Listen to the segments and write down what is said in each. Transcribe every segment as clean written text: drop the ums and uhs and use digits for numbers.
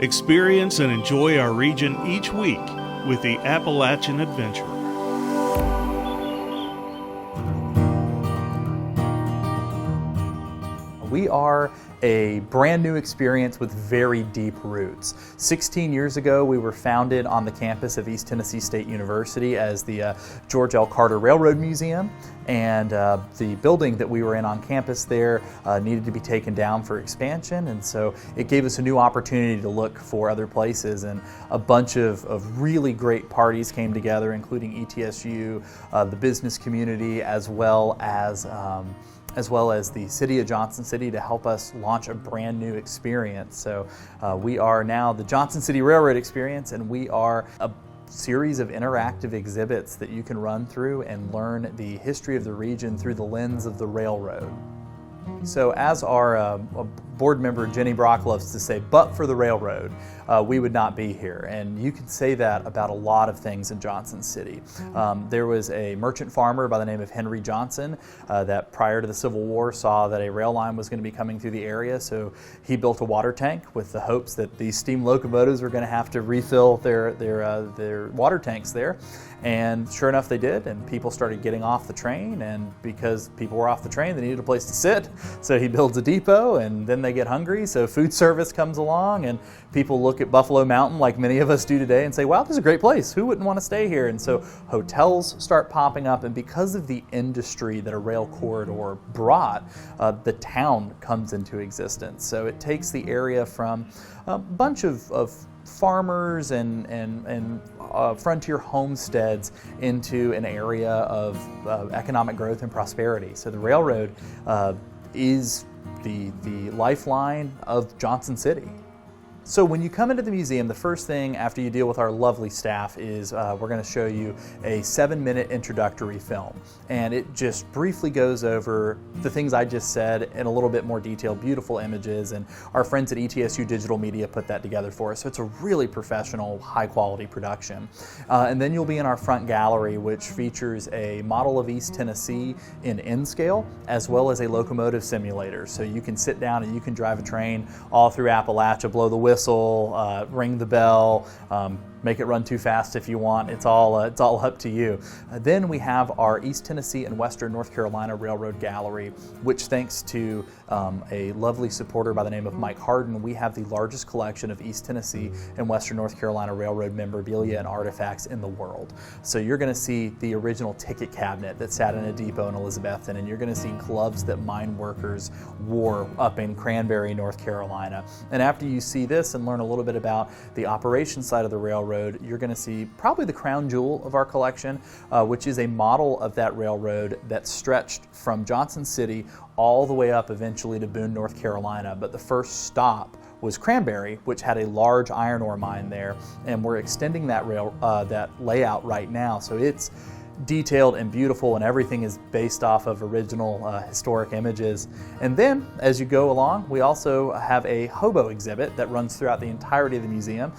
Experience and enjoy our region each week with the Appalachian Adventure. We are a brand new experience with very deep roots. 16 years ago, we were founded on the campus of East Tennessee State University as the George L. Carter Railroad Museum, and the building that we were in on campus there needed to be taken down for expansion, and so it gave us a new opportunity to look for other places, and a bunch of really great parties came together, including ETSU, the business community, as well as the city of Johnson City, to help us launch a brand new experience. So we are now the Johnson City Railroad Experience, and we are a series of interactive exhibits that you can run through and learn the history of the region through the lens of the railroad. So as our board member Jenny Brock loves to say, but for the railroad, we would not be here. And you can say that about a lot of things in Johnson City. There was a merchant farmer by the name of Henry Johnson that prior to the Civil War saw that a rail line was going to be coming through the area, so he built a water tank with the hopes that these steam locomotives were going to have to refill their water tanks there. And sure enough, they did, and people started getting off the train, and because people were off the train, they needed a place to sit, so he builds a depot, and then they get hungry, so food service comes along, and people look at Buffalo Mountain like many of us do today and say, wow, this is a great place, who wouldn't want to stay here? And so hotels start popping up, and because of the industry that a rail corridor brought, the town comes into existence. So it takes the area from a bunch of farmers and frontier homesteads into an area of economic growth and prosperity. So the railroad is the lifeline of Johnson City. So when you come into the museum, the first thing after you deal with our lovely staff is we're going to show you a 7-minute introductory film. And it just briefly goes over the things I just said in a little bit more detail, beautiful images, and our friends at ETSU Digital Media put that together for us. So it's a really professional, high-quality production. And then you'll be in our front gallery, which features a model of East Tennessee in N-scale, as well as a locomotive simulator. So you can sit down and you can drive a train all through Appalachia, blow the whistle, ring the bell, make it run too fast if you want. It's all up to you. Then we have our East Tennessee and Western North Carolina Railroad Gallery, which thanks to a lovely supporter by the name of Mike Harden, we have the largest collection of East Tennessee and Western North Carolina Railroad memorabilia and artifacts in the world. So you're going to see the original ticket cabinet that sat in a depot in Elizabethton, and you're going to see gloves that mine workers wore up in Cranberry, North Carolina. And after you see this and learn a little bit about the operations side of the railroad, you're going to see probably the crown jewel of our collection, which is a model of that railroad that stretched from Johnson City all the way up eventually to Boone, North Carolina. But the first stop was Cranberry, which had a large iron ore mine there, and we're extending that that layout right now. So it's detailed and beautiful, and everything is based off of original historic images. And then as you go along, we also have a hobo exhibit that runs throughout the entirety of the museum.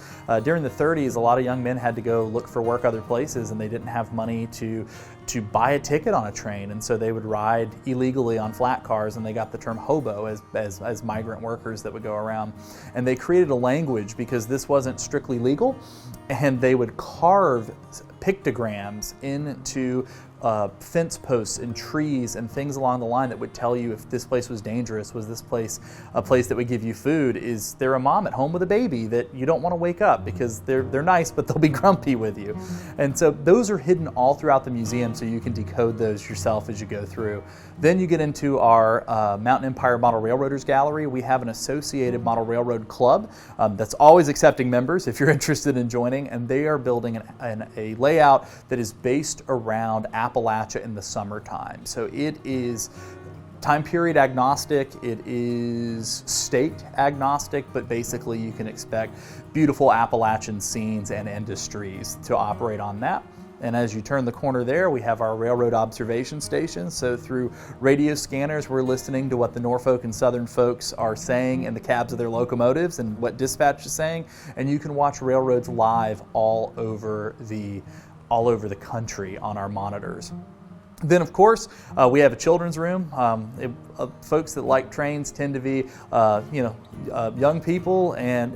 During the 30s, a lot of young men had to go look for work other places, and they didn't have money to buy a ticket on a train, and so they would ride illegally on flat cars, and they got the term hobo as migrant workers that would go around. And they created a language because this wasn't strictly legal, and they would carve pictograms into fence posts and trees and things along the line that would tell you if this place was dangerous, was this place a place that would give you food, is there a mom at home with a baby that you don't want to wake up because they're nice but they'll be grumpy with you. And so those are hidden all throughout the museum, so you can decode those yourself as you go through. Then you get into our Mountain Empire Model Railroaders Gallery. We have an associated model railroad club that's always accepting members if you're interested in joining, and they are building a layout that is based around Appalachia in the summertime. So it is time period agnostic, it is state agnostic, but basically you can expect beautiful Appalachian scenes and industries to operate on that. And as you turn the corner there, we have our railroad observation station. So through radio scanners, we're listening to what the Norfolk and Southern folks are saying in the cabs of their locomotives and what dispatch is saying. And you can watch railroads live all over the country on our monitors. Then, of course, we have a children's room. Folks that like trains tend to be, young people and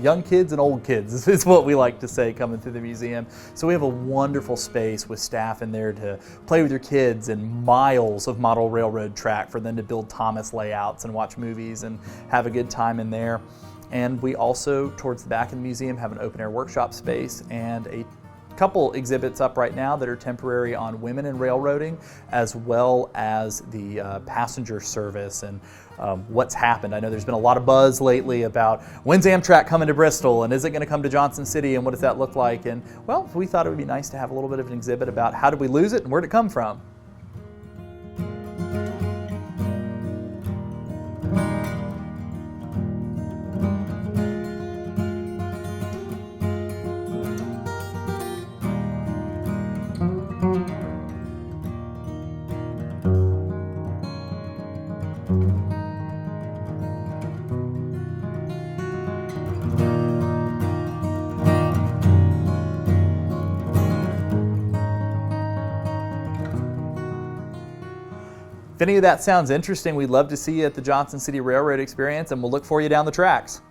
young kids and old kids is what we like to say coming through the museum. So we have a wonderful space with staff in there to play with your kids and miles of model railroad track for them to build Thomas layouts and watch movies and have a good time in there. And we also, towards the back of the museum, have an open air workshop space and a couple exhibits up right now that are temporary on women in railroading, as well as the passenger service and what's happened. I know there's been a lot of buzz lately about when's Amtrak coming to Bristol and is it going to come to Johnson City and what does that look like? And well, we thought it would be nice to have a little bit of an exhibit about how did we lose it and where did it come from. If any of that sounds interesting, we'd love to see you at the Johnson City Railroad Experience, and we'll look for you down the tracks.